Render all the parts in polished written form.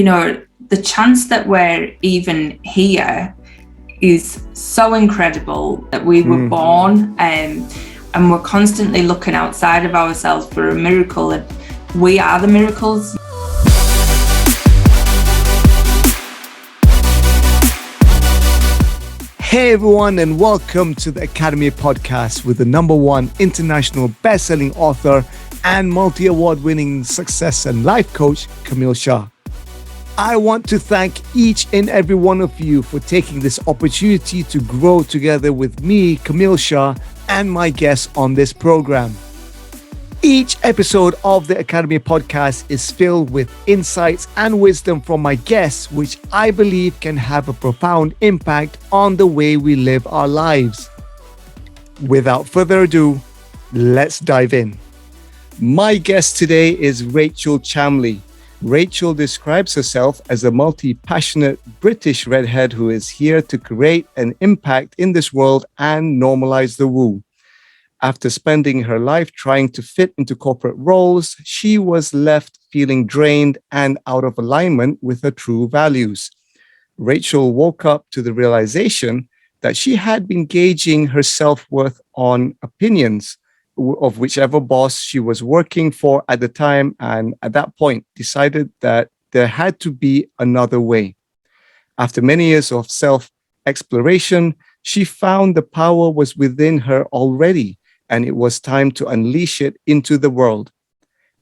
the chance that we're even here is so incredible, that we were born, and we're constantly looking outside of ourselves for a miracle, and we are the miracles. Hey everyone, and welcome to the Academy podcast with the #1 international best-selling author and multi-award winning success and life coach, Kamil Shah. I want to thank each and every one of you for taking this opportunity to grow together with me, Kamil Shah, and my guests on this program. Each episode of the Academy podcast is filled with insights and wisdom from my guests, which I believe can have a profound impact on the way we live our lives. Without further ado, let's dive in. My guest today is Rachel Chamley. Rachel describes herself as a multi-passionate British redhead who is here to create an impact in this world and normalize the woo. After spending her life trying to fit into corporate roles, she was left feeling drained and out of alignment with her true values. Rachel woke up to the realization that she had been gauging her self-worth on opinions of whichever boss she was working for at the time, and at that point decided that there had to be another way. After many years of self-exploration, she found the power was within her already, and it was time to unleash it into the world.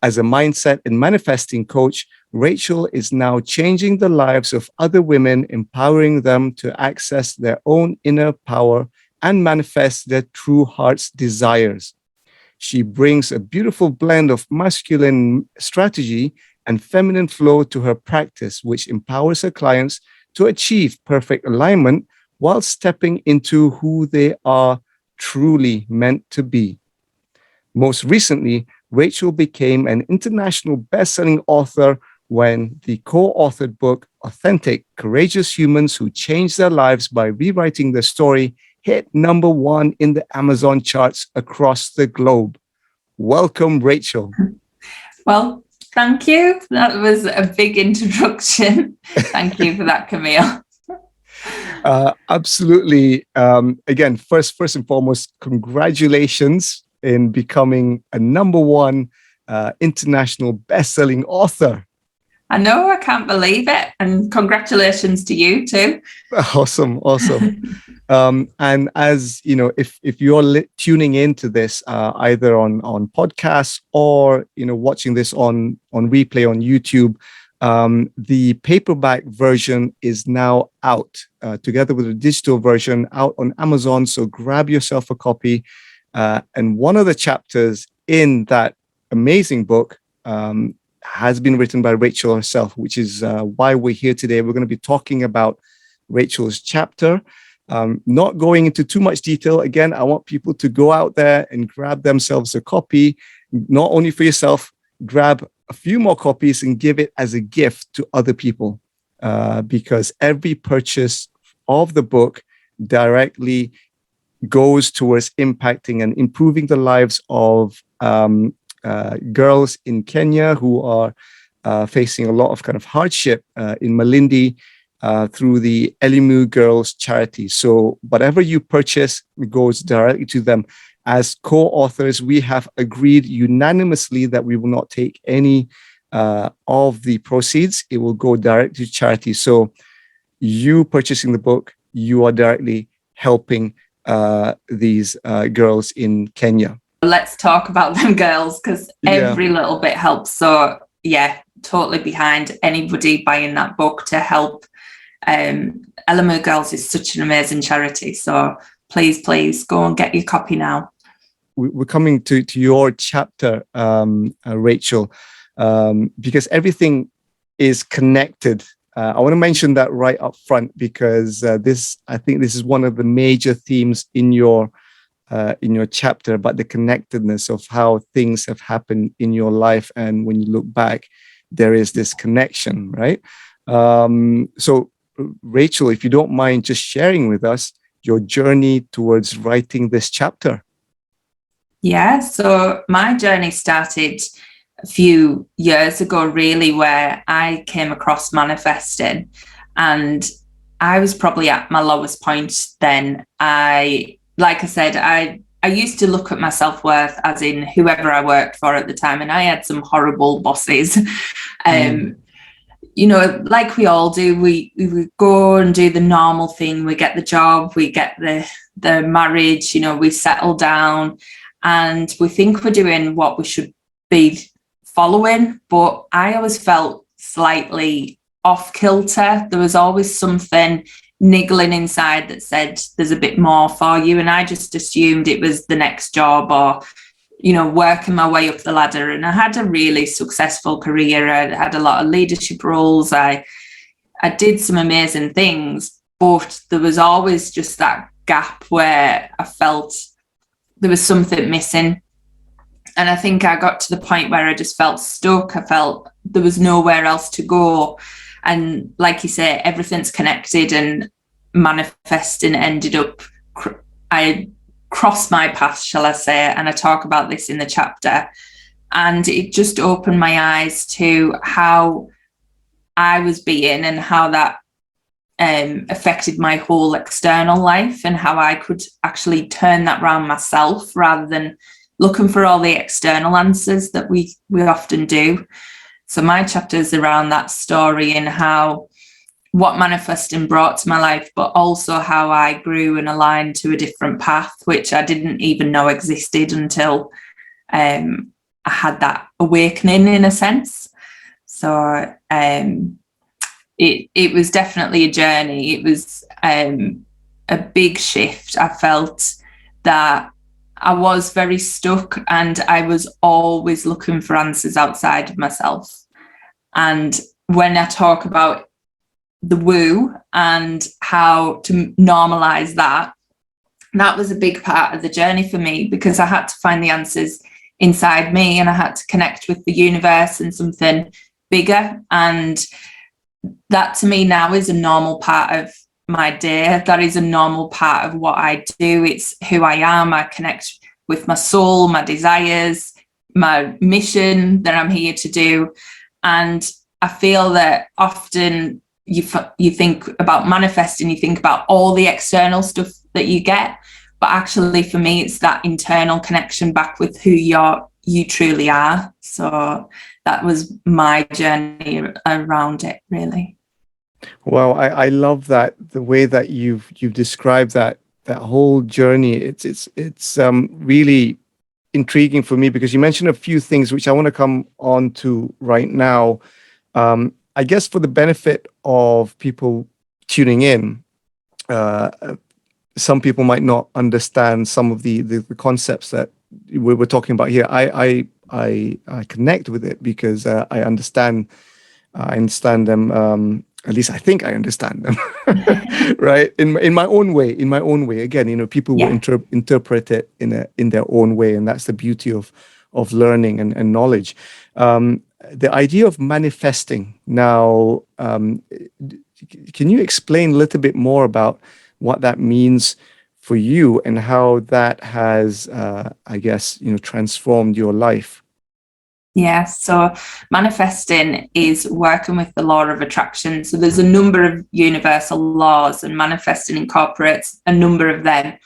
As a mindset and manifesting coach, Rachel is now changing the lives of other women, empowering them to access their own inner power and manifest their true heart's desires. She brings a beautiful blend of masculine strategy and feminine flow to her practice, which empowers her clients to achieve perfect alignment while stepping into who they are truly meant to be. Most recently, Rachel became an international best-selling author when the co-authored book, Authentic, Courageous Humans Who Change Their Lives by Rewriting Their Story, hit #1 in the Amazon charts across the globe. Welcome, Rachel. Well, thank you. That was a big introduction. Thank you for that, Kamil. Absolutely. Again, first and foremost, congratulations in becoming a #1 international best-selling author. I know, I can't believe it. And congratulations to you too. Awesome. And as you know, if you're tuning into this either on podcasts or watching this on replay on YouTube, the paperback version is now out together with a digital version out on Amazon. So grab yourself a copy. And one of the chapters in that amazing book has been written by Rachel herself, which is why we're here today. We're going to be talking about Rachel's chapter. Not going into too much detail. Again, I want people to go out there and grab themselves a copy, not only for yourself, grab a few more copies and give it as a gift to other people, because every purchase of the book directly goes towards impacting and improving the lives of girls in Kenya who are facing a lot of kind of hardship in Malindi through the Elimu Girls Charity. So whatever you purchase goes directly to them. As co-authors, we have agreed unanimously that we will not take any of the proceeds. It will go directly to charity. So you purchasing the book, you are directly helping these girls in Kenya. Let's talk about them girls, because every little bit helps. So yeah, totally behind anybody buying that book to help. Elimu Girls is such an amazing charity. So please go and get your copy now. We're coming to your chapter, Rachel, because everything is connected. I want to mention that right up front, because I think this is one of the major themes in your chapter about the connectedness of how things have happened in your life, and when you look back, there is this connection, right? So, Rachel, if you don't mind just sharing with us your journey towards writing this chapter. Yeah, so my journey started a few years ago, really, where I came across manifesting, and I was probably at my lowest point then. Like I said, I used to look at my self-worth as in whoever I worked for at the time, and I had some horrible bosses. You know, like we all do, we would go and do the normal thing. We get the job, we get the marriage, you know, we settle down, and we think we're doing what we should be following. But I always felt slightly off kilter. There was always something niggling inside that said there's a bit more for you, and I just assumed it was the next job, or, you know, working my way up the ladder. And I had a really successful career. I had a lot of leadership roles. I did some amazing things, but there was always just that gap where I felt there was something missing. And I think I got to the point where I just felt stuck. I felt there was nowhere else to go. And like you say, everything's connected, and manifesting ended up, I crossed my path, shall I say, and I talk about this in the chapter. And it just opened my eyes to how I was being, and how that affected my whole external life, and how I could actually turn that around myself rather than looking for all the external answers that we often do. So my chapter is around that story, and how what manifesting brought to my life, but also how I grew and aligned to a different path, which I didn't even know existed until I had that awakening, in a sense. So it was definitely a journey. It was a big shift. I felt that I was very stuck, and I was always looking for answers outside of myself. And when I talk about the woo and how to normalize that, that was a big part of the journey for me, because I had to find the answers inside me, and I had to connect with the universe and something bigger. And that to me now is a normal part of my day. That is a normal part of what I do. It's who I am. I connect with my soul, my desires, my mission that I'm here to do. And I feel that often you think about manifesting, you think about all the external stuff that you get, but actually for me it's that internal connection back with who you truly are. So that was my journey around it, really. Well, I love that, the way that you've described that whole journey. It's really intriguing for me, because you mentioned a few things which I want to come on to right now. I guess for the benefit of people tuning in, some people might not understand some of the concepts that we're talking about here. I connect with it because I understand them. At least I think I understand them, right? In my own way. Again, you know, people will interpret it in their own way, and that's the beauty of learning and knowledge. The idea of manifesting. Now, can you explain a little bit more about what that means for you, and how that has, I guess, you know, transformed your life? Yeah, so manifesting is working with the law of attraction. So there's a number of universal laws, and manifesting incorporates a number of them.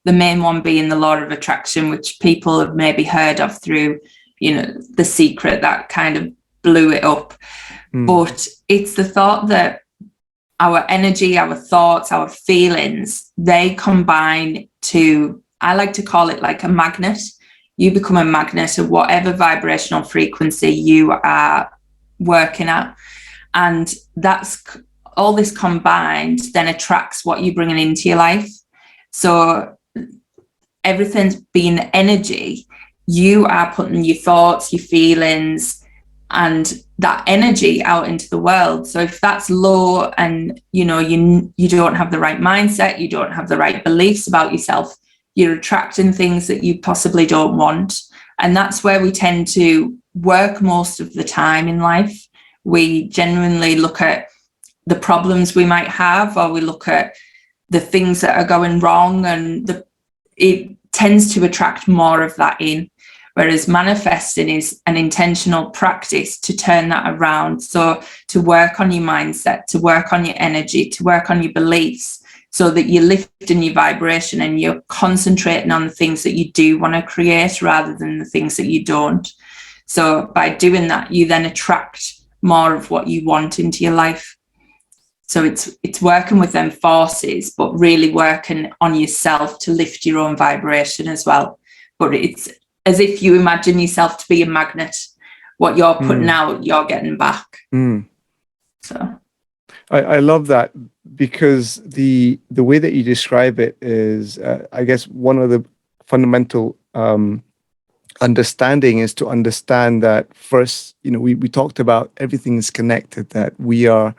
The main one being the law of attraction, which people have maybe heard of through, you know, The Secret, that kind of blew it up. But it's the thought that our energy, our thoughts, our feelings, they combine to, I like to call it like a magnet. You become a magnet of whatever vibrational frequency you are working at. And that's all this combined then attracts what you're bringing into your life. So everything's being energy. You are putting your thoughts, your feelings, and that energy out into the world. So if that's low, and you know you don't have the right mindset, you don't have the right beliefs about yourself, you're attracting things that you possibly don't want. And that's where we tend to work most of the time in life. We genuinely look at the problems we might have, or we look at the things that are going wrong, and it tends to attract more of that in. Whereas manifesting is an intentional practice to turn that around. So to work on your mindset, to work on your energy, to work on your beliefs, so that you're lifting your vibration and you're concentrating on the things that you do want to create rather than the things that you don't. So by doing that, you then attract more of what you want into your life. So it's working with them forces, but really working on yourself to lift your own vibration as well. But it's as if you imagine yourself to be a magnet. What you're putting out, you're getting back. So I love that, because the way that you describe it is, I guess, one of the fundamental understanding is to understand that first, we talked about everything is connected, that we are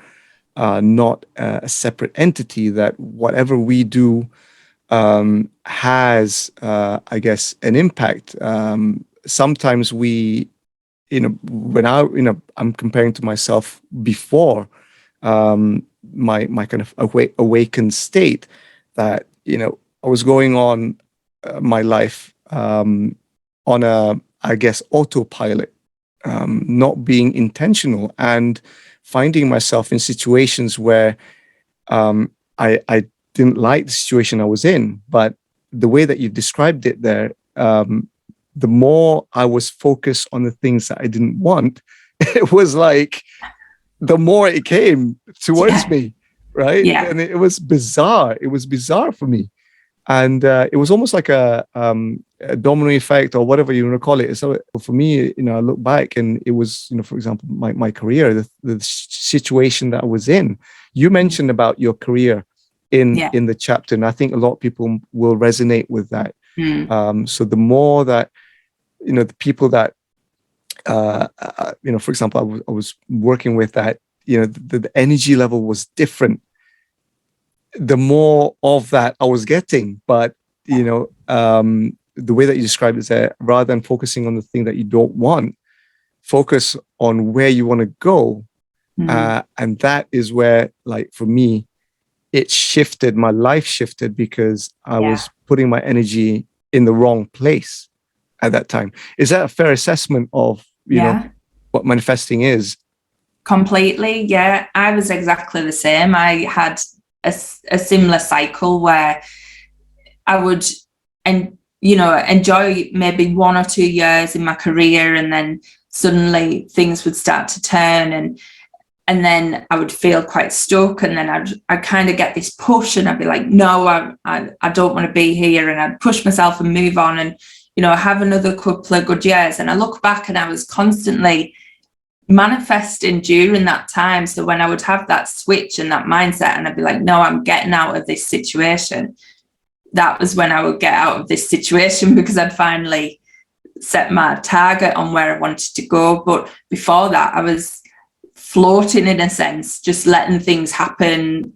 not a separate entity, that whatever we do has, I guess, an impact. Sometimes we, when I'm comparing to myself before my kind of awakened state, that, I was going on my life on a, I guess, autopilot, not being intentional, and finding myself in situations where I didn't like the situation I was in. But the way that you described it there, the more I was focused on the things that I didn't want, it was like the more it came towards me, right? Yeah. And it was bizarre. It was bizarre for me. And it was almost like a domino effect, or whatever you want to call it. So for me, I look back, and it was, for example, my career, the situation that I was in. You mentioned about your career in the chapter, and I think a lot of people will resonate with that. So the more that, the people that, for example, I was working with, that, the energy level was different, the more of that I was getting. But, the way that you described it is that rather than focusing on the thing that you don't want, focus on where you want to go. And that is where, like, for me, it shifted, my life shifted, because I was putting my energy in the wrong place at that time. Is that a fair assessment of, what manifesting is? Completely. Yeah. I was exactly the same. I had a similar cycle where I would, enjoy maybe 1 or 2 years in my career, and then suddenly things would start to turn, and then I would feel quite stuck, and then I'd kind of get this push, and I'd be like, no, I don't want to be here, and I'd push myself and move on, and have another couple of good years. And I look back, and I was constantly manifesting during that time. So when I would have that switch and that mindset, and I'd be like, no, I'm getting out of this situation, that was when I would get out of this situation, because I'd finally set my target on where I wanted to go. But before that, I was floating, in a sense, just letting things happen,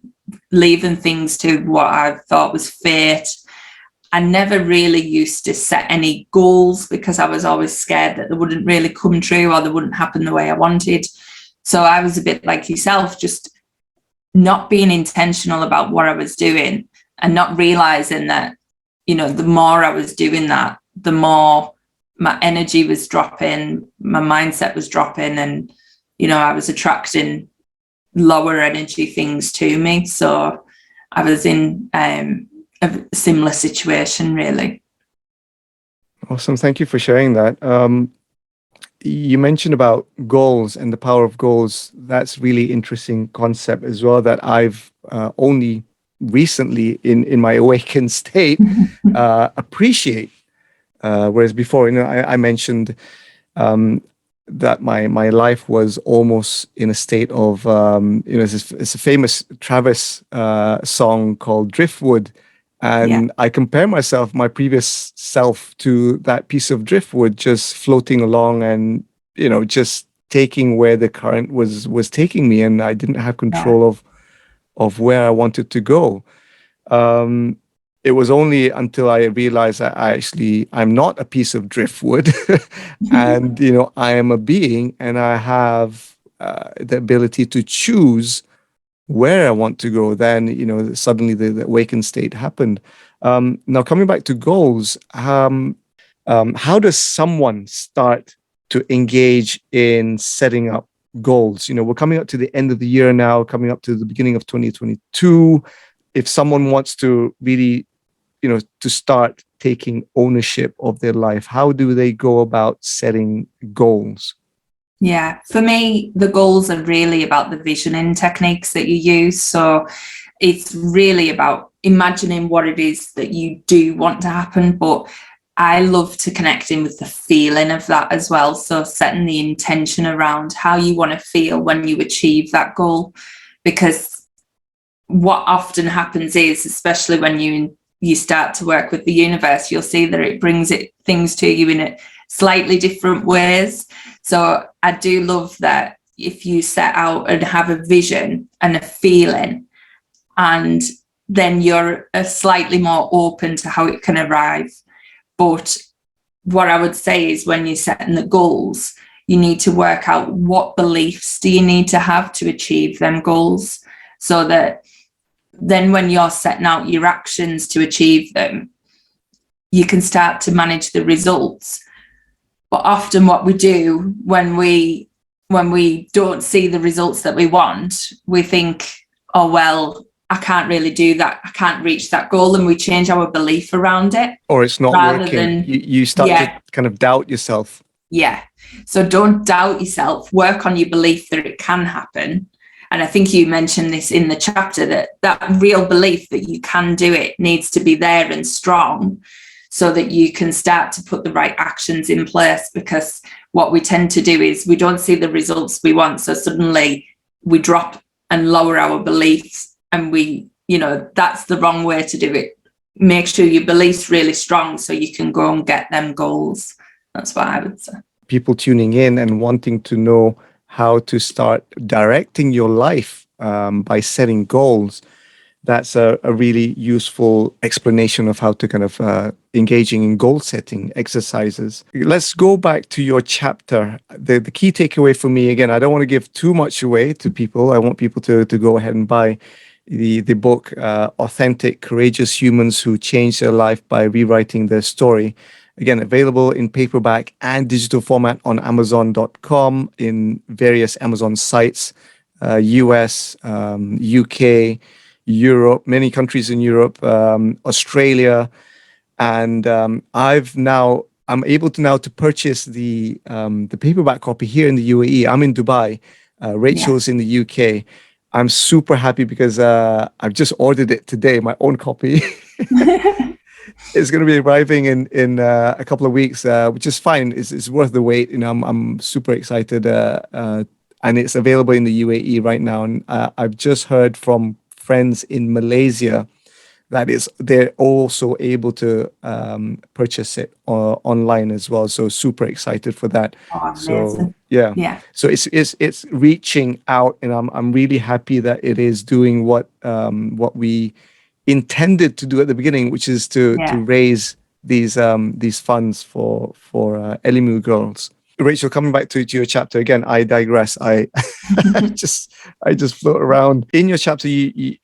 leaving things to what I thought was fate. I never really used to set any goals, because I was always scared that they wouldn't really come true, or they wouldn't happen the way I wanted. So I was a bit like yourself, just not being intentional about what I was doing, and not realizing that, the more I was doing that, the more my energy was dropping, my mindset was dropping, and, I was attracting lower energy things to me. So I was in a similar situation, really. Awesome. Thank you for sharing that. You mentioned about goals and the power of goals. That's really interesting concept as well, that I've only recently in my awakened state appreciate. Whereas before, I mentioned that my life was almost in a state of, it's a famous Travis song called Driftwood. And I compare my previous self, to that piece of driftwood, just floating along, and, just taking where the current was taking me. And I didn't have control of where I wanted to go. It was only until I realized that I'm not a piece of driftwood, and, I am a being, and I have the ability to choose where I want to go. Then, suddenly the awakened state happened. Now, coming back to goals, How does someone start to engage in setting up goals? We're coming up to the end of the year now, coming up to the beginning of 2022. If someone wants to really, to start taking ownership of their life, how do they go about setting goals? Yeah, for me, the goals are really about the visioning techniques that you use. So it's really about imagining what it is that you do want to happen, but I love to connect in with the feeling of that as well. So setting the intention around how you want to feel when you achieve that goal, because what often happens is, especially when you start to work with the universe, you'll see that it brings things to you in a slightly different ways. So I do love that if you set out and have a vision and a feeling, and then you're slightly more open to how it can arrive. But what I would say is, when you're setting the goals, you need to work out what beliefs do you need to have to achieve them goals, so that then when you're setting out your actions to achieve them, you can start to manage the results. But often what we do when we don't see the results that we want, we think, oh, well, I can't really do that. I can't reach that goal. And we change our belief around it. Or it's not working. You start to kind of doubt yourself. Yeah. So don't doubt yourself. Work on your belief that it can happen. And I think you mentioned this in the chapter, that real belief that you can do it needs to be there and strong, so that you can start to put the right actions in place. Because what we tend to do is we don't see the results we want. So suddenly we drop and lower our beliefs. And that's the wrong way to do it. Make sure your belief's really strong so you can go and get them goals. That's what I would say. People tuning in and wanting to know how to start directing your life by setting goals, that's a really useful explanation of how to kind of engaging in goal setting exercises. Let's go back to your chapter. The key takeaway for me, again, I don't want to give too much away to people. I want people to go ahead and buy the book, Authentic, Courageous Humans Who Change Their Life by Rewriting Their Story. Again, available in paperback and digital format on Amazon.com, in various Amazon sites, US, UK, Europe, many countries in Europe, Australia. And I'm able to now to purchase the paperback copy here in the UAE. I'm in Dubai. Rachel's in the UK. I'm super happy because I've just ordered it today, my own copy. It's going to be arriving in a couple of weeks, which is fine. It's worth the wait. I'm super excited, and it's available in the UAE right now. And I've just heard from friends in Malaysia that they're also able to purchase it online as well. So super excited for that. Oh, so yeah. So it's reaching out, and I'm really happy that it is doing what we intended to do at the beginning, which is to raise these funds for Elimu girls. Rachel, coming back to your chapter again, I digress. I just float around. In your chapter,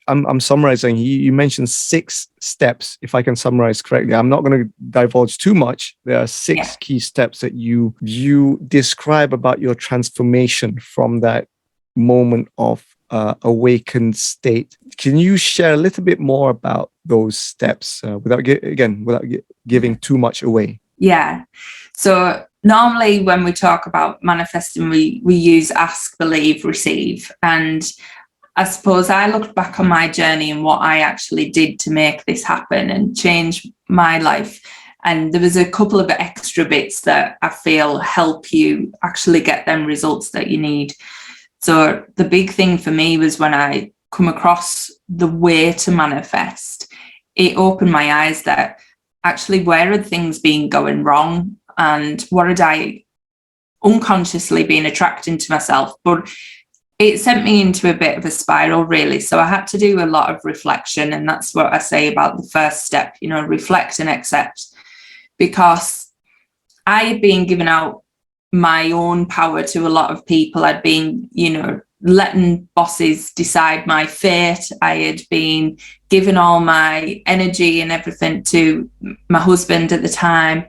I'm summarizing. You mentioned 6 steps, if I can summarize correctly. I'm not going to divulge too much. There are 6 key steps that you describe about your transformation from that moment of awakened state. Can you share a little bit more about those steps without giving too much away? Yeah. So normally when we talk about manifesting, we use ask, believe, receive. And I suppose I looked back on my journey and what I actually did to make this happen and change my life. And there was a couple of extra bits that I feel help you actually get them results that you need. So the big thing for me was when I come across the way to manifest, it opened my eyes that actually where had things been going wrong and what had I unconsciously been attracting to myself. But it sent me into a bit of a spiral, really. So I had to do a lot of reflection. And that's what I say about the first step, reflect and accept. Because I had been giving out my own power to a lot of people. I'd been, letting bosses decide my fate. I had been giving all my energy and everything to my husband at the time.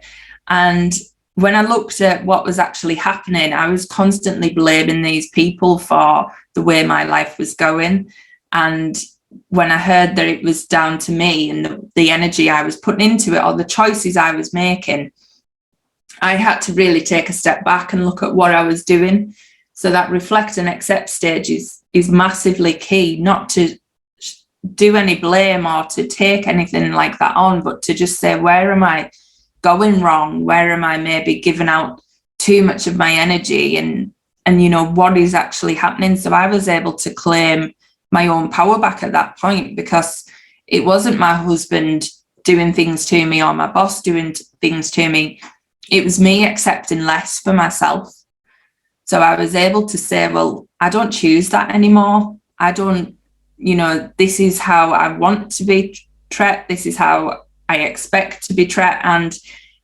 And when I looked at what was actually happening, I was constantly blaming these people for the way my life was going. And when I heard that it was down to me and the energy I was putting into it, or the choices I was making, I had to really take a step back and look at what I was doing. So that reflect and accept stage is massively key, not to do any blame or to take anything like that on, but to just say, where am I going wrong? Where am I maybe giving out too much of my energy? And you know, what is actually happening? So I was able to claim my own power back at that point, because it wasn't my husband doing things to me or my boss doing things to me. It was me accepting less for myself. So I was able to say, well, I don't choose that anymore. I don't, you know, this is how I want to be treated. This is how I expect to be treated. And,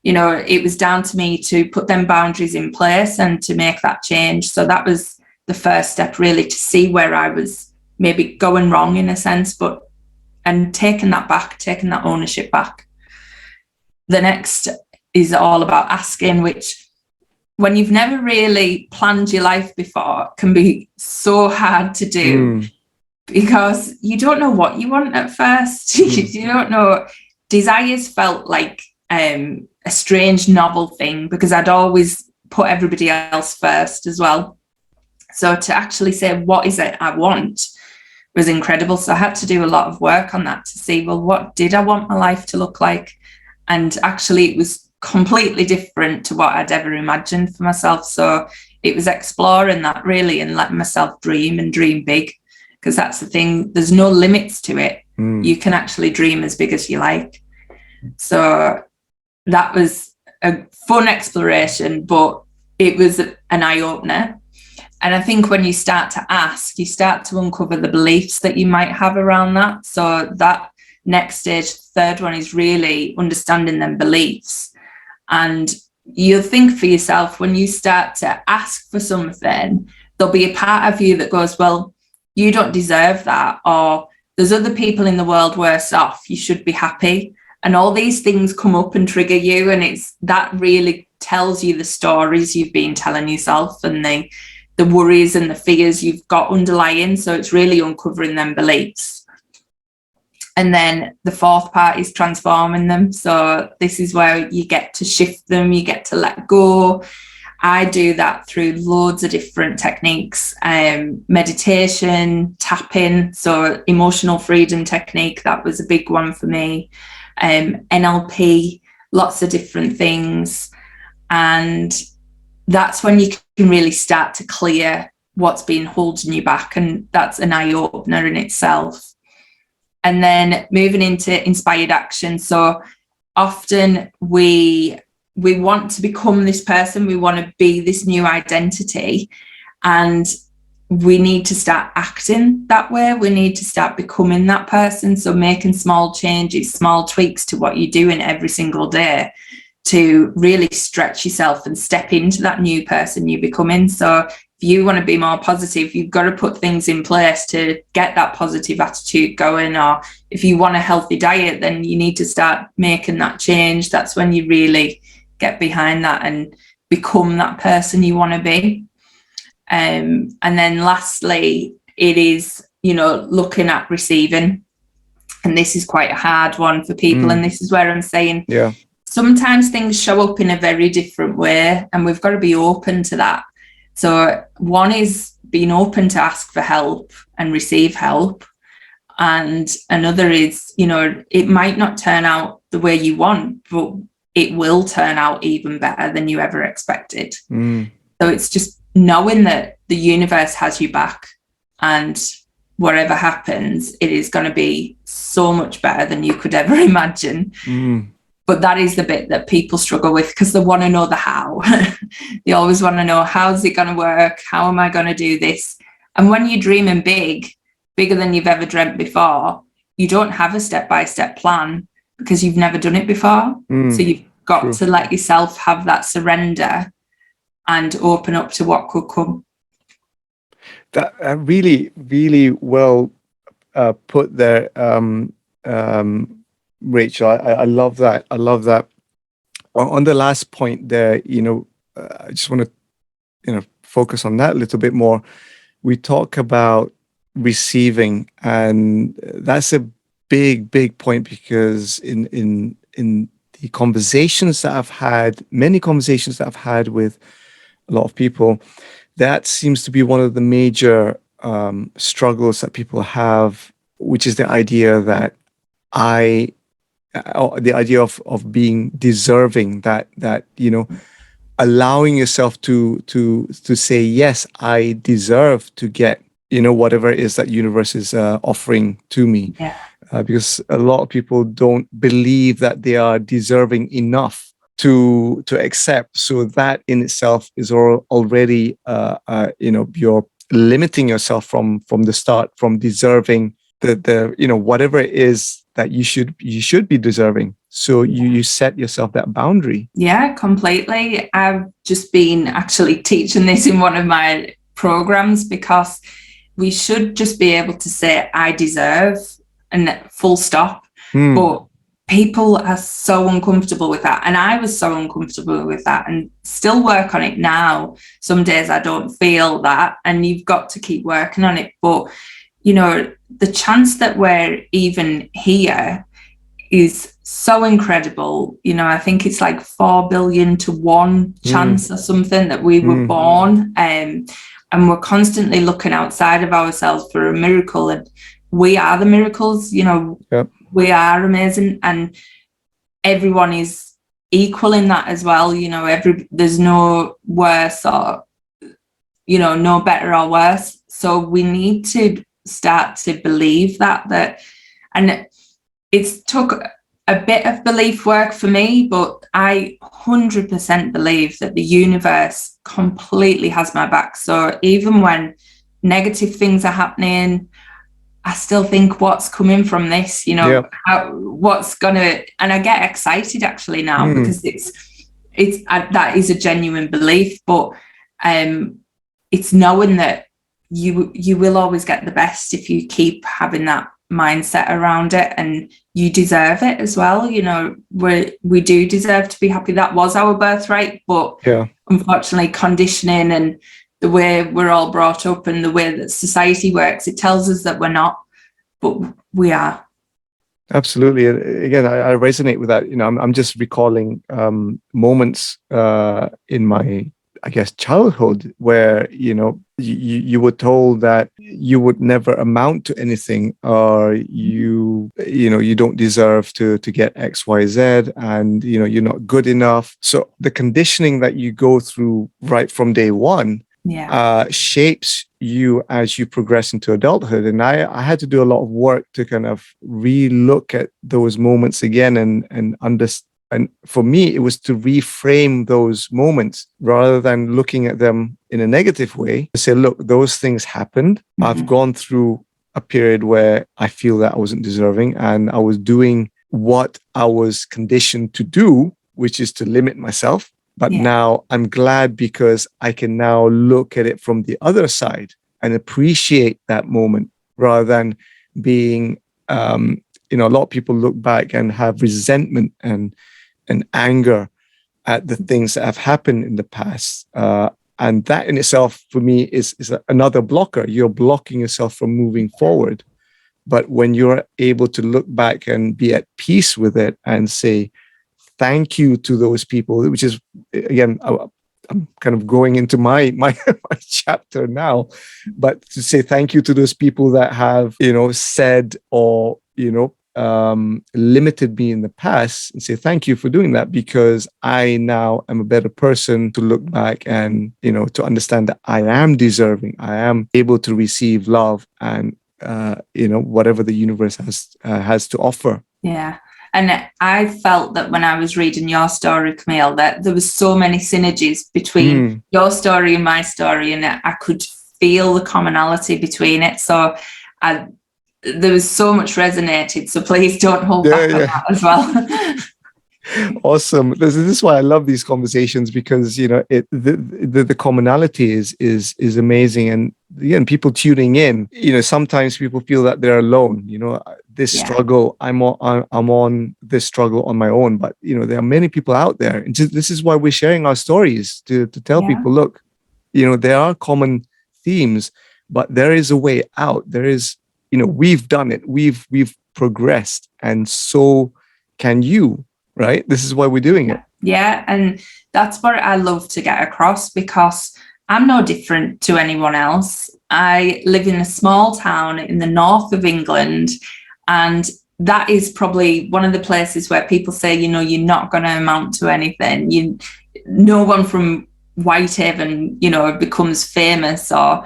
you know, it was down to me to put them boundaries in place and to make that change. So that was the first step, really, to see where I was maybe going wrong in a sense, and taking that back, taking that ownership back. The next is all about asking, which, when you've never really planned your life before, can be so hard to do, because you don't know what you want at first. You don't know. Desires felt like a strange, novel thing, because I'd always put everybody else first as well. So to actually say, what is it I want, was incredible. So I had to do a lot of work on that to see, well, what did I want my life to look like? And actually it was completely different to what I'd ever imagined for myself. So it was exploring that, really, and letting myself dream, and dream big, because that's the thing. There's no limits to it. You can actually dream as big as you like. So that was a fun exploration, but it was an eye-opener. And I think when you start to ask, you start to uncover the beliefs that you might have around that. So that next stage, third one, is really understanding them beliefs. And you'll think for yourself, when you start to ask for something, there'll be a part of you that goes, well, you don't deserve that, or there's other people in the world worse off, you should be happy. And all these things come up and trigger you, and it's that really tells you the stories you've been telling yourself, and the worries and the fears you've got underlying. So it's really uncovering them beliefs. And then the fourth part is transforming them. So this is where you get to shift them, you get to let go. I do that through loads of different techniques, meditation, tapping, so emotional freedom technique, that was a big one for me, NLP, lots of different things. And that's when you can really start to clear what's been holding you back, and that's an eye-opener in itself. And then moving into inspired action. So often we want to become this person, we want to be this new identity, and we need to start acting that way. We need to start becoming that person. So making small changes, small tweaks to what you're doing every single day to really stretch yourself and step into that new person you're becoming. So if you want to be more positive, you've got to put things in place to get that positive attitude going. Or if you want a healthy diet, then you need to start making that change. That's when you really get behind that and become that person you want to be. And then lastly, it is, you know, looking at receiving. And this is quite a hard one for people. And this is where I'm saying, sometimes things show up in a very different way, and we've got to be open to that. So one is being open to ask for help and receive help. And another is, you know, it might not turn out the way you want, but it will turn out even better than you ever expected. So it's just knowing that the universe has you back, and whatever happens, it is going to be so much better than you could ever imagine. But that is the bit that people struggle with, because they want to know the how. They always want to know, how's it going to work? How am I going to do this? And when you're dreaming big, bigger than you've ever dreamt before, you don't have a step-by-step plan, because you've never done it before. So you've got to let yourself have that surrender and open up to what could come. That really, really well put there, Rachel. I love that. I love that. on the last point there, I just want to, focus on that a little bit more. We talk about receiving, and that's a big point, because in the conversations that I've had, many conversations that I've had with a lot of people, that seems to be one of the major struggles that people have, which is the idea that the idea of being deserving, that allowing yourself to say, yes, I deserve to get whatever it is that universe is offering to me. Yeah. Because a lot of people don't believe that they are deserving enough to accept. So that in itself is already you're limiting yourself from the start, from deserving the whatever it is that you should be deserving. So you set yourself that boundary. Yeah, completely. I've just been actually teaching this in one of my programs, because we should just be able to say I deserve, and full stop. But people are so uncomfortable with that, and I was so uncomfortable with that, and still work on it now. Some days I don't feel that, and you've got to keep working on it. But the chance that we're even here is so incredible. I think it's like 4 billion to 1 chance or something that we were born, and we're constantly looking outside of ourselves for a miracle, and we are the miracles. Yep. We are amazing, and everyone is equal in that as well. There's no worse or no better or worse. So we need to start to believe that, and it's took a bit of belief work for me, but I 100% believe that the universe completely has my back. So even when negative things are happening, I still think, what's coming from this? What's gonna, and I get excited actually now, because that is a genuine belief. But it's knowing that you will always get the best if you keep having that mindset around it, and you deserve it as well. We do deserve to be happy. That was our birthright, but unfortunately conditioning and the way we're all brought up and the way that society works, it tells us that we're not, but we are. Absolutely. Again, I resonate with that. I'm just recalling moments in my, I guess, childhood where, you were told that you would never amount to anything, or you don't deserve to get X, Y, Z, and, you're not good enough. So the conditioning that you go through right from day one shapes you as you progress into adulthood. And I had to do a lot of work to kind of re-look at those moments again and understand. And for me, it was to reframe those moments rather than looking at them in a negative way, to say, look, those things happened. I've gone through a period where I feel that I wasn't deserving, and I was doing what I was conditioned to do, which is to limit myself. But now I'm glad, because I can now look at it from the other side and appreciate that moment, rather than being, a lot of people look back and have resentment and anger at the things that have happened in the past. And that in itself, for me, is another blocker. You're blocking yourself from moving forward. But when you're able to look back and be at peace with it and say thank you to those people, which is, again, I'm kind of going into my chapter now, but to say thank you to those people that have, said or, limited me in the past, and say thank you for doing that, because I now am a better person to look back and, to understand that I am deserving. I am able to receive love and, whatever the universe has to offer. Yeah. And I felt that when I was reading your story, Kamil, that there was so many synergies between your story and my story, and I could feel the commonality between it. So there was so much resonated. So please don't hold back on that as well. Awesome. This is why I love these conversations, because the commonality is amazing, and again, people tuning in. Sometimes people feel that they're alone. This struggle, I'm on this struggle on my own, but there are many people out there, and this is why we're sharing our stories to tell people, look, there are common themes, but there is a way out. There is, we've done it. We've progressed, and so can you. Right? This is why we're doing it. Yeah. And that's what I love to get across, because I'm no different to anyone else. I live in a small town in the north of England, and that is probably one of the places where people say, you're not going to amount to anything. No one from Whitehaven, becomes famous or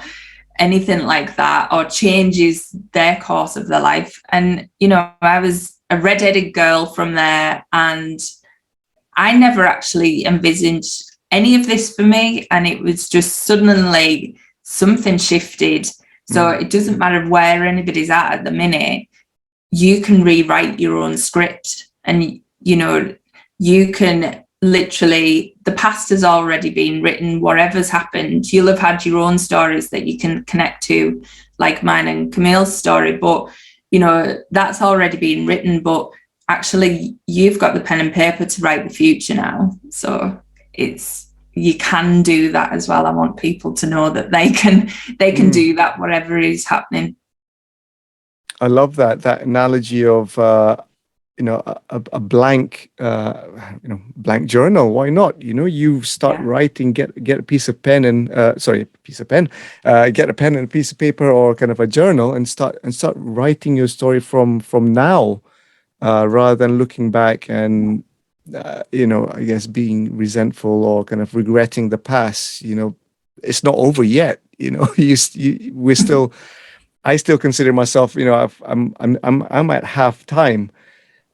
anything like that, or changes their course of their life. And, I was a red-headed girl from there, and I never actually envisaged any of this for me, and it was just suddenly something shifted. So it doesn't matter where anybody's at the minute, you can rewrite your own script, and you can literally, the past has already been written. Whatever's happened, you'll have had your own stories that you can connect to, like mine and Kamil's story, but that's already been written. But actually, you've got the pen and paper to write the future now. So you can do that as well. I want people to know that they can do that, whatever is happening. I love that analogy of a blank blank journal. Why not? You start writing, get a piece of pen and get a pen and a piece of paper, or kind of a journal, and start writing your story from now, rather than looking back and I guess being resentful or kind of regretting the past. It's not over yet. We're still. I still consider myself. I'm at half time.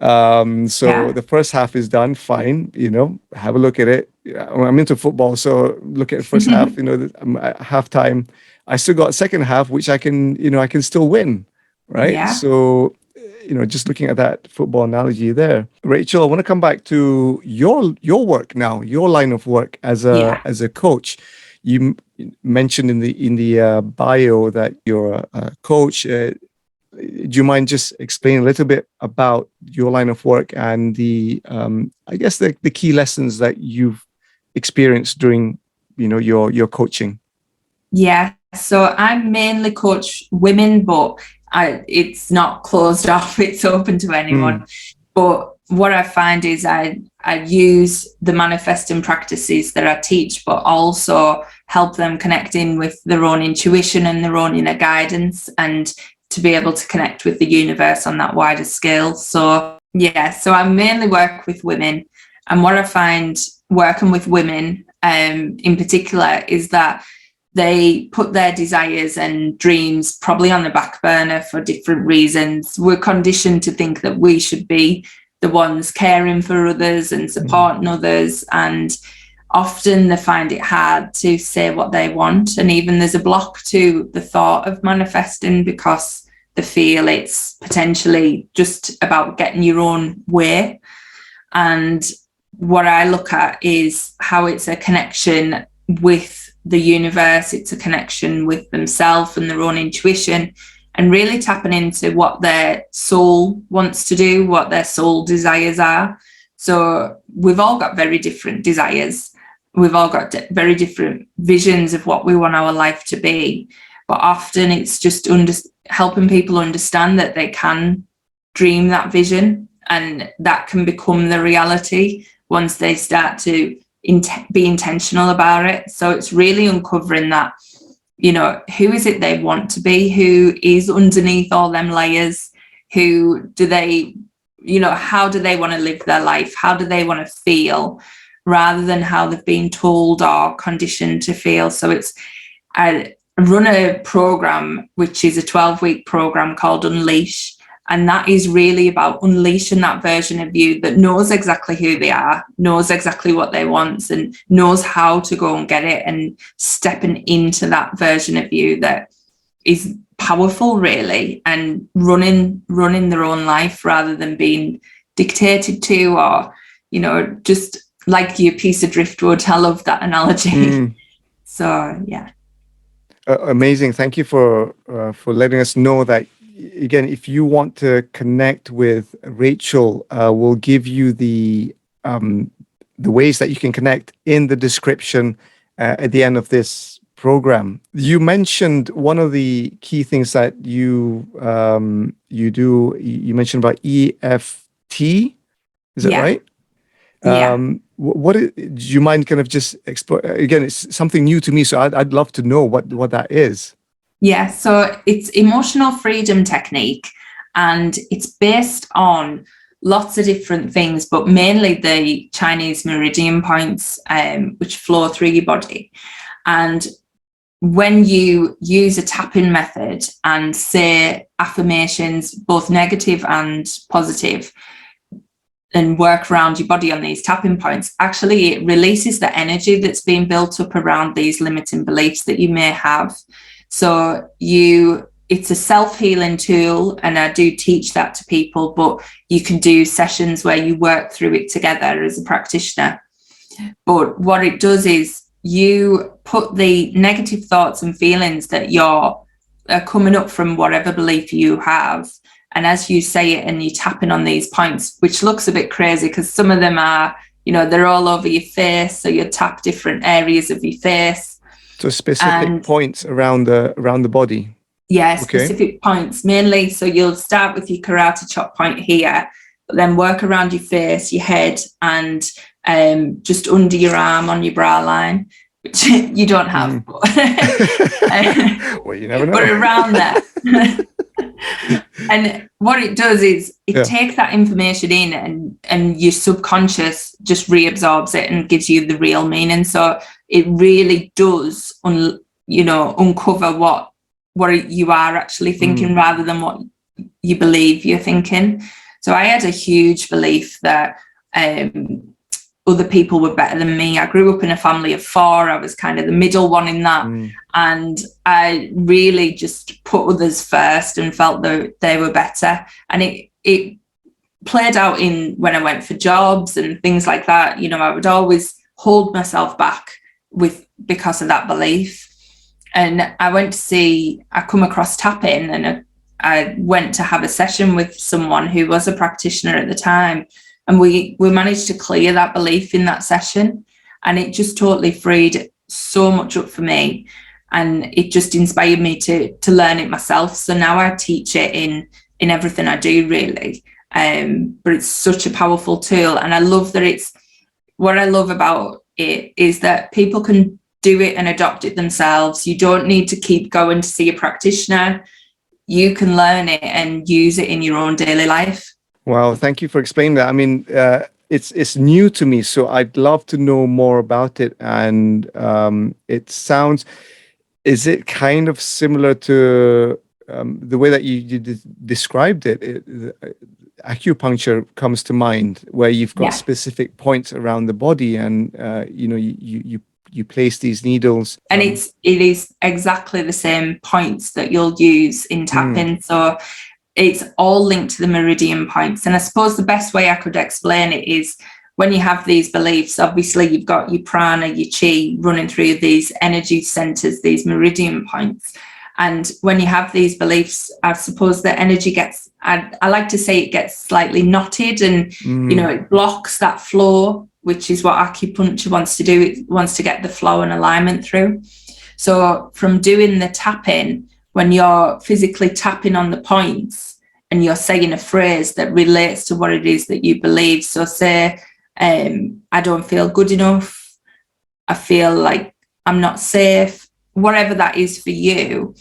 The first half is done. Fine. Have a look at it. I'm into football, so look at the first half. I'm at halftime. I still got second half, which I can still win. Right. Yeah. So, just looking at that football analogy there, Rachel, I want to come back to your work now, your line of work as a coach. You mentioned in the bio that you're a coach. Do you mind just explaining a little bit about your line of work and I guess the key lessons that you've experienced during, your coaching? Yeah. So I mainly coach women, but it's not closed off. It's open to anyone. But what I find is I use the manifesting practices that I teach, but also help them connect in with their own intuition and their own inner guidance, and to be able to connect with the universe on that wider scale. So I mainly work with women. And what I find working with women in particular is that they put their desires and dreams probably on the back burner for different reasons. We're conditioned to think that we should be the ones caring for others and supporting others. And often they find it hard to say what they want. And even there's a block to the thought of manifesting because they feel it's potentially just about getting your own way. And what I look at is how it's a connection with the universe. It's a connection with themselves and their own intuition, and really tapping into what their soul wants to do, what their soul desires are. So we've all got very different desires. We've all got very different visions of what we want our life to be. But often it's just helping people understand that they can dream that vision, and that can become the reality once they start to be intentional about it. So it's really uncovering that, who is it they want to be? Who is underneath all them layers? Who do they, how do they want to live their life? How do they want to feel, rather than how they've been told or conditioned to feel? So I run a program, which is a 12-week program called Unleash. And that is really about unleashing that version of you that knows exactly who they are, knows exactly what they want, and knows how to go and get it, and stepping into that version of you that is powerful, really, and running their own life rather than being dictated to or, just like your piece of driftwood. I love that analogy. So, yeah. Amazing. Thank you for letting us know that. Again, if you want to connect with Rachel, we'll give you the ways that you can connect in the description at the end of this program. You mentioned one of the key things that you do. You mentioned about EFT. Is that right? Yeah. Do you mind kind of just explore again? It's something new to me, so I'd love to know what that is. Yeah, so it's emotional freedom technique, and it's based on lots of different things, but mainly the Chinese meridian points, which flow through your body. And when you use a tapping method and say affirmations, both negative and positive, and work around your body on these tapping points, actually it releases the energy that's being built up around these limiting beliefs that you may have. So it's a self-healing tool, and I do teach that to people, but you can do sessions where you work through it together as a practitioner. But what it does is you put the negative thoughts and feelings that are coming up from whatever belief you have, and as you say it and you're tapping on these points, which looks a bit crazy because some of them are, they're all over your face, so you tap different areas of your face. So specific points around the body. Yeah, specific points mainly. So you'll start with your karate chop point here, but then work around your face, your head, and just under your arm on your bra line, which you don't have. But, well, you never know. But around there. And what it does is it takes that information in, and your subconscious just reabsorbs it and gives you the real meaning. So it really does uncover what you are actually thinking rather than what you believe you're thinking. So I had a huge belief that other people were better than me. I grew up in a family of 4. I was kind of the middle one in that. And I really just put others first and felt that they were better. And it played out in when I went for jobs and things like that. I would always hold myself back because of that belief. And I come across tapping, and I went to have a session with someone who was a practitioner at the time. And we managed to clear that belief in that session, and it just totally freed so much up for me, and it just inspired me to learn it myself. So now I teach it in everything I do, really. But it's such a powerful tool, and I love that what I love about it is that people can do it and adopt it themselves. You don't need to keep going to see a practitioner. You can learn it and use it in your own daily life. Wow, thank you for explaining that. I mean, it's new to me, so I'd love to know more about it. And is it kind of similar to the way that you described it? Acupuncture comes to mind, where you've got specific points around the body, and you place these needles. And it is exactly the same points that you'll use in tapping. So it's all linked to the meridian points. And I suppose the best way I could explain it is when you have these beliefs, obviously you've got your prana, your chi running through these energy centers, these meridian points. And when you have these beliefs, I suppose the energy I like to say it gets slightly knotted, and, it blocks that flow, which is what acupuncture wants to do. It wants to get the flow and alignment through. So from doing the tapping, when you're physically tapping on the points and you're saying a phrase that relates to what it is that you believe. So say, I don't feel good enough. I feel like I'm not safe. Whatever that is for you,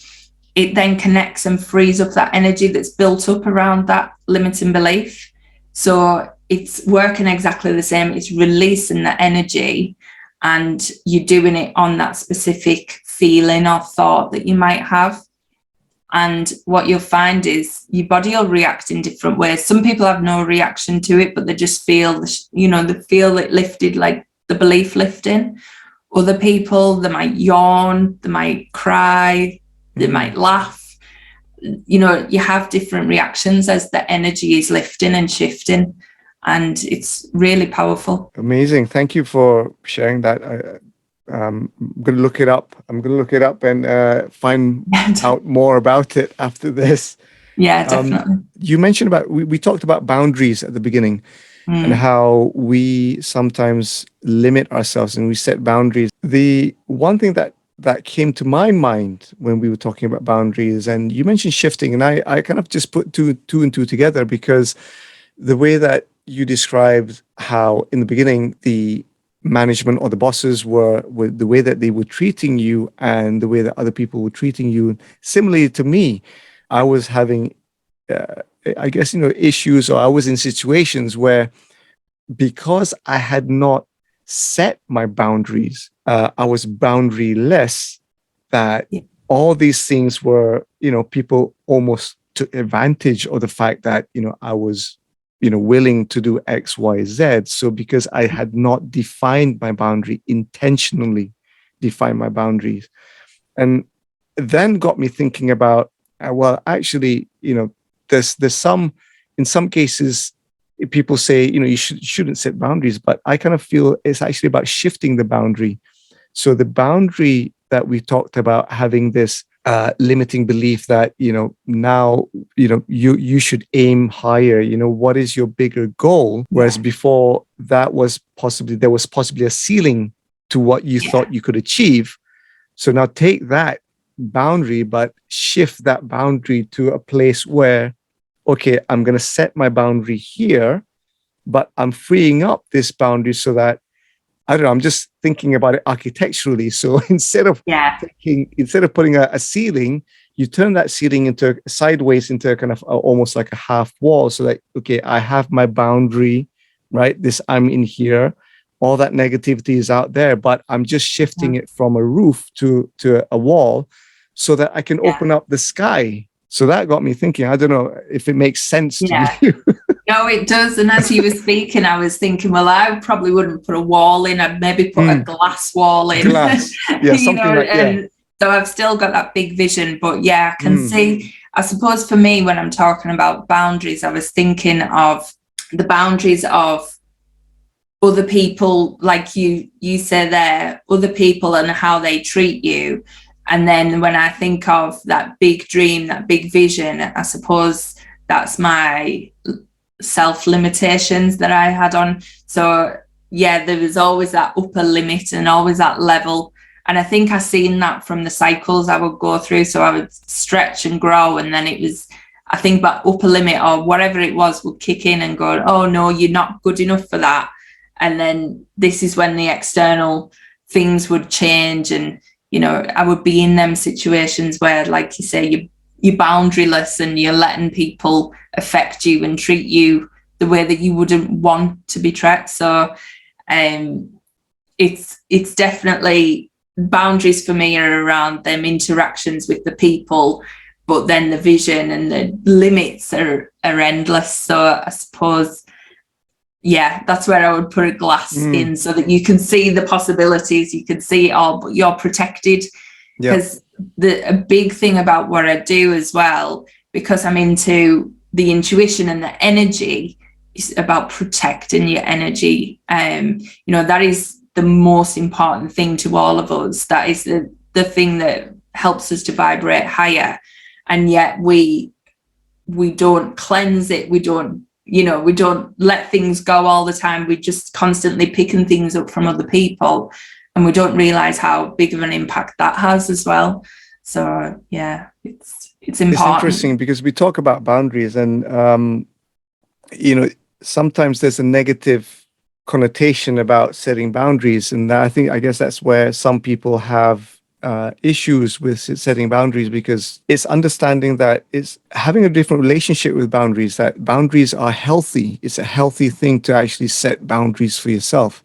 it then connects and frees up that energy that's built up around that limiting belief. So it's working exactly the same. It's releasing the energy, and you're doing it on that specific feeling or thought that you might have. And what you'll find is your body will react in different ways. Some people have no reaction to it, but they just feel, they feel it lifted, like the belief lifting. Other people, they might yawn, they might cry, they might laugh. You have different reactions as the energy is lifting and shifting. and it's really powerful. Amazing. Thank you for sharing that. I'm going to look it up. I'm going to look it up and find out more about it after this. Yeah, definitely. You mentioned about, we talked about boundaries at the beginning and how we sometimes limit ourselves and we set boundaries. The one thing that came to my mind when we were talking about boundaries, and you mentioned shifting, and I kind of just put two and two together, because the way that you described how in the beginning the management or the bosses were the way that they were treating you and the way that other people were treating you. Similarly to me, I was having, I guess, issues, or I was in situations where, because I had not set my boundaries, I was boundaryless, that all these things were, people almost took advantage of the fact that, I was willing to do X, Y, Z. So because I had not defined my boundary, intentionally defined my boundaries, and then got me thinking about, well, actually, there's some, in some cases, people say, you shouldn't set boundaries, but I kind of feel it's actually about shifting the boundary. So the boundary that we talked about, having this limiting belief that, now, you should aim higher, what is your bigger goal? Whereas before there was possibly a ceiling to what you thought you could achieve. So now take that boundary, but shift that boundary to a place where, okay, I'm going to set my boundary here, but I'm freeing up this boundary so that, I don't know, I'm just thinking about it architecturally. So instead of putting a ceiling, you turn that ceiling into sideways into a kind of almost like a half wall, so that, okay, I have my boundary, right? I'm in here. All that negativity is out there, but I'm just shifting it from a roof to a wall so that I can open up the sky. So that got me thinking. I don't know if it makes sense to you. No, it does. And as you were speaking, I was thinking, well, I probably wouldn't put a wall in. I'd maybe put a glass wall in. Glass. Yeah, something so I've still got that big vision. But yeah, I can see, I suppose for me, when I'm talking about boundaries, I was thinking of the boundaries of other people, like you say there, other people and how they treat you. And then when I think of that big dream, that big vision, I suppose that's my self-limitations that I had on. So yeah, there was always that upper limit and always that level. And I think I seen that from the cycles I would go through. So I would stretch and grow, and then it was, I think, that upper limit or whatever it was would kick in and go, oh no, you're not good enough for that. And then this is when the external things would change. And, I would be in them situations where, like you say, you're boundaryless and you're letting people affect you and treat you the way that you wouldn't want to be treated. So it's definitely, boundaries for me are around them interactions with the people, but then the vision and the limits are endless. So I suppose, yeah, that's where I would put a glass in, so that you can see the possibilities, you can see it all, but you're protected. Because a big thing about what I do as well, because I'm into the intuition and the energy, is about protecting your energy. That is the most important thing to all of us. That is the thing that helps us to vibrate higher. And yet we don't cleanse it. We don't let things go all the time. We're just constantly picking things up from other people, and we don't realize how big of an impact that has as well. So yeah, it's important. It's interesting because we talk about boundaries, and sometimes there's a negative connotation about setting boundaries, and I guess that's where some people have issues with setting boundaries, because it's understanding that it's having a different relationship with boundaries, that boundaries are healthy. It's a healthy thing to actually set boundaries for yourself.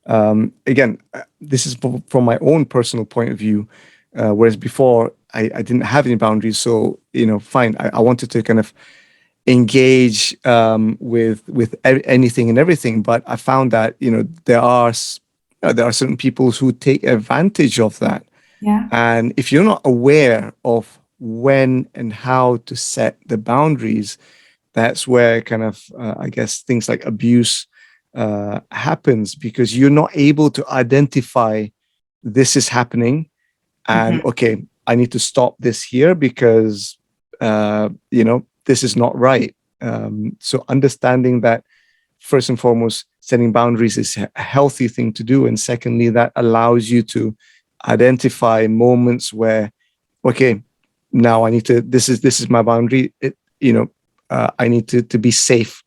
Again, this is from my own personal point of view, whereas before I didn't have any boundaries. So, fine, I wanted to kind of engage with anything and everything, but I found that, there are certain people who take advantage of that. Yeah. And if you're not aware of when and how to set the boundaries, that's where kind of, I guess, things like abuse happens, because you're not able to identify this is happening and okay, I need to stop this here because this is not right. So understanding that, first and foremost, setting boundaries is a healthy thing to do, and secondly, that allows you to identify moments where, okay, now I need to, this is my boundary. I need to be safe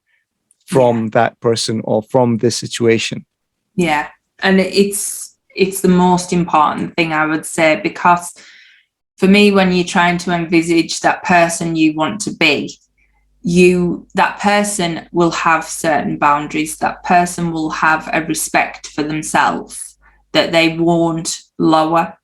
from that person or from this situation. Yeah. And it's the most important thing, I would say, because for me, when you're trying to envisage that person you want to be, that person will have certain boundaries. That person will have a respect for themselves that they won't lower.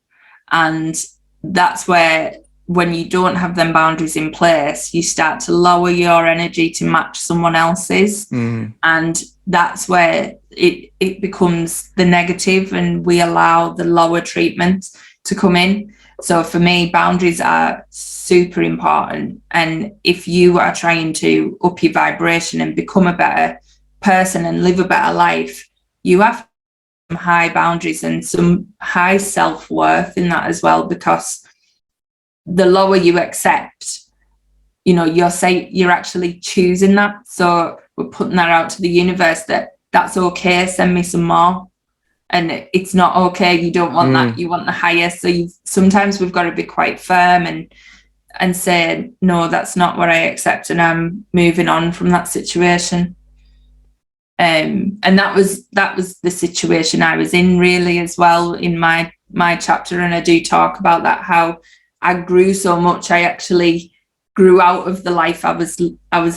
And that's where, when you don't have them boundaries in place, you start to lower your energy to match someone else's. And that's where it becomes the negative, and we allow the lower treatment to come in. So for me, boundaries are super important. And if you are trying to up your vibration and become a better person and live a better life, you have some high boundaries and some high self-worth in that as well, because the lower you accept, you're actually choosing that. So we're putting that out to the universe that that's okay, send me some more. And it's not okay, you don't want that, you want the higher. So sometimes we've got to be quite firm and say, no, that's not what I accept, and I'm moving on from that situation. And that was the situation I was in, really, as well, in my chapter. And I do talk about that, how I grew so much. I actually grew out of the life I was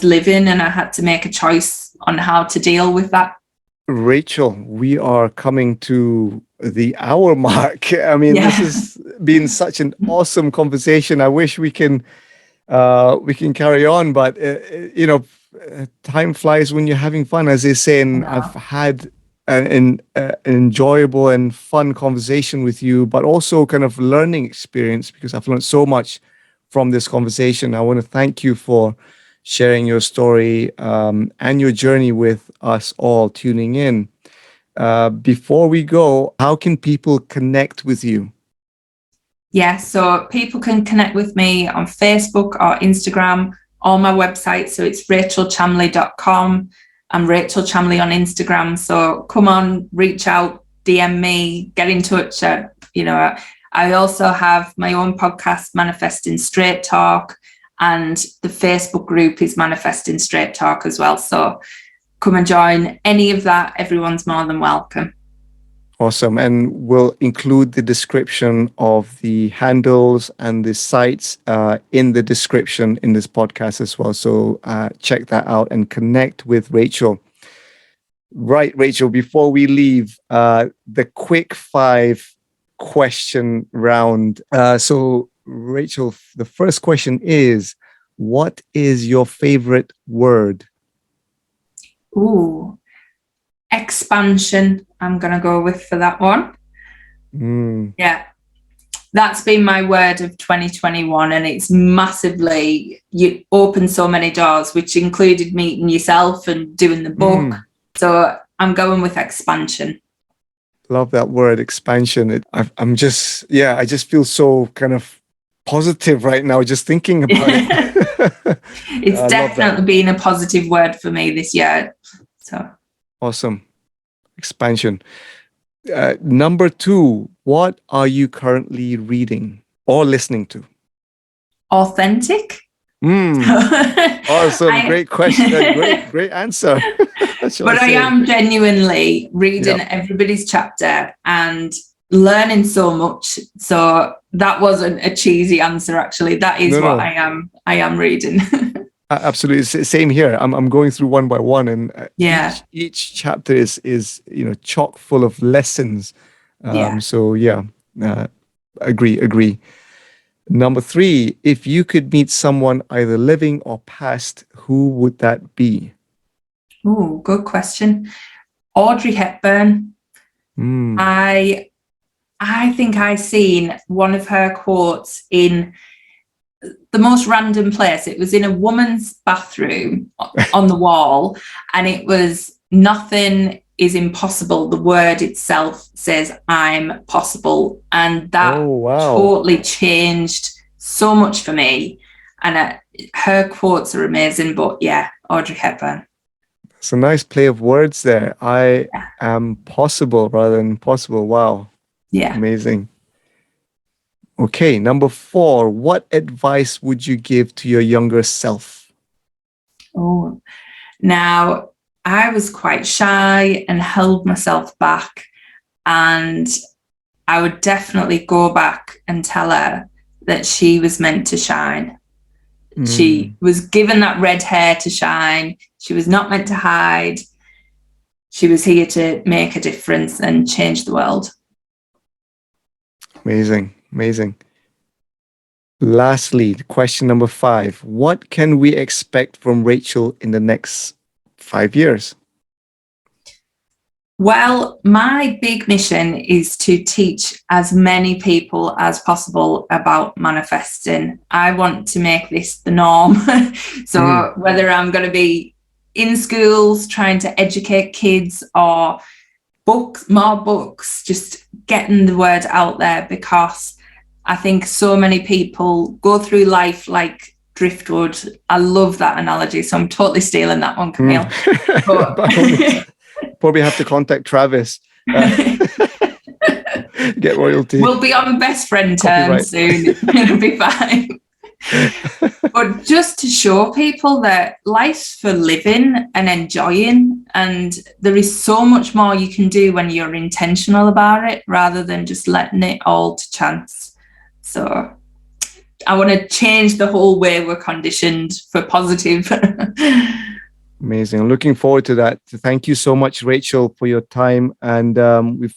living, and I had to make a choice on how to deal with that. Rachel, we are coming to the hour mark. I mean, this has been such an awesome conversation. I wish we can carry on, but time flies when you're having fun, as they say. And I've had an enjoyable and fun conversation with you, but also kind of learning experience, because I've learned so much from this conversation. I want to thank you for sharing your story and your journey with us all tuning in. Before we go, how can people connect with you? Yeah, so people can connect with me on Facebook or Instagram, or my website. So it's rachelchamlee.com. I'm Rachel Chamlee on Instagram. So come on, reach out, DM me, get in touch. I also have my own podcast, Manifesting Straight Talk, and the Facebook group is Manifesting Straight Talk as well. So come and join any of that. Everyone's more than welcome. Awesome. And we'll include the description of the handles and the sites in the description in this podcast as well. So check that out and connect with Rachel. Right, Rachel, before we leave, the quick 5 question round. So Rachel, the first question is, what is your favorite word? Ooh, expansion. I'm going to go with for that one. Yeah, that's been my word of 2021, and it's massively, you opened so many doors, which included meeting yourself and doing the book. So I'm going with expansion. Love that word, expansion. I just feel so kind of positive right now just thinking about it. It's definitely been a positive word for me this year. So awesome. Expansion. Number 2, what are you currently reading or listening to? Authentic. Awesome. Great question. Great answer. But I am genuinely reading everybody's chapter and learning so much. So that wasn't a cheesy answer, actually. That is what I am reading. Absolutely. Same here. I'm going through one by one, and each chapter is chock full of lessons. So agree. Number 3, if you could meet someone either living or past, who would that be? Oh, good question. Audrey Hepburn. I think I seen one of her quotes in the most random place. It was in a woman's bathroom on the wall, and it was "Nothing is impossible." The word itself says "I'm possible," and that totally changed so much for me. And her quotes are amazing. But yeah, Audrey Hepburn. It's a nice play of words there. I am possible rather than impossible. Wow. Yeah. Amazing. Okay, number 4. What advice would you give to your younger self? Oh, now I was quite shy and held myself back. And I would definitely go back and tell her that she was meant to shine. She was given that red hair to shine. She was not meant to hide. She was here to make a difference and change the world. Amazing. Amazing. Lastly, question number 5. What can we expect from Rachel in the next 5 years? Well, my big mission is to teach as many people as possible about manifesting. I want to make this the norm. So whether I'm going to be in schools trying to educate kids, or more books, just getting the word out there, because I think so many people go through life like driftwood. I love that analogy, so I'm totally stealing that one, Kamil. Probably have to contact Travis. Get royalty. We'll be on best friend terms soon. It'll be fine. But just to show people that life's for living and enjoying, and there is so much more you can do when you're intentional about it, rather than just letting it all to chance. So I want to change the whole way we're conditioned for positive. Amazing. I'm looking forward to that. Thank you so much, Rachel, for your time. And we've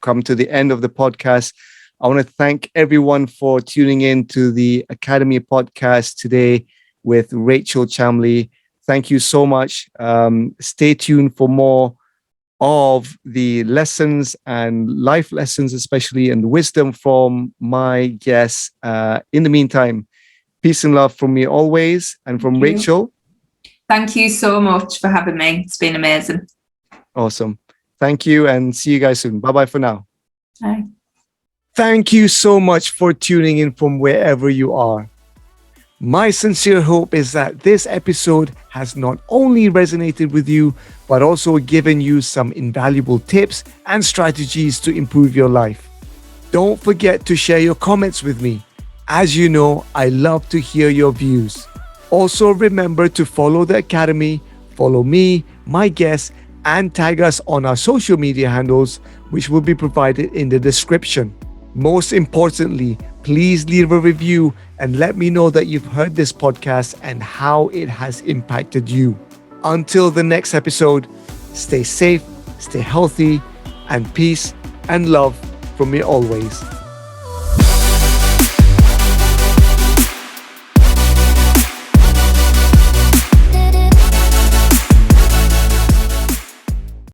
come to the end of the podcast. I want to thank everyone for tuning in to the Academy podcast today with Rachel Chamlee. Thank you so much. Stay tuned for more of the lessons and life lessons, especially, and wisdom from my guests. In the meantime, peace and love from me always, and from Rachel. Thank you so much for having me. It's been amazing. Awesome. Thank you, and see you guys soon. Bye-bye for now. Bye. Thank you so much for tuning in from wherever you are. My sincere hope is that this episode has not only resonated with you, but also given you some invaluable tips and strategies to improve your life. Don't forget to share your comments with me. As you know, I love to hear your views. Also, remember to follow the Academy, follow me, my guests, and tag us on our social media handles, which will be provided in the description. Most importantly, please leave a review and let me know that you've heard this podcast and how it has impacted you. Until the next episode, stay safe, stay healthy, and peace and love from me always.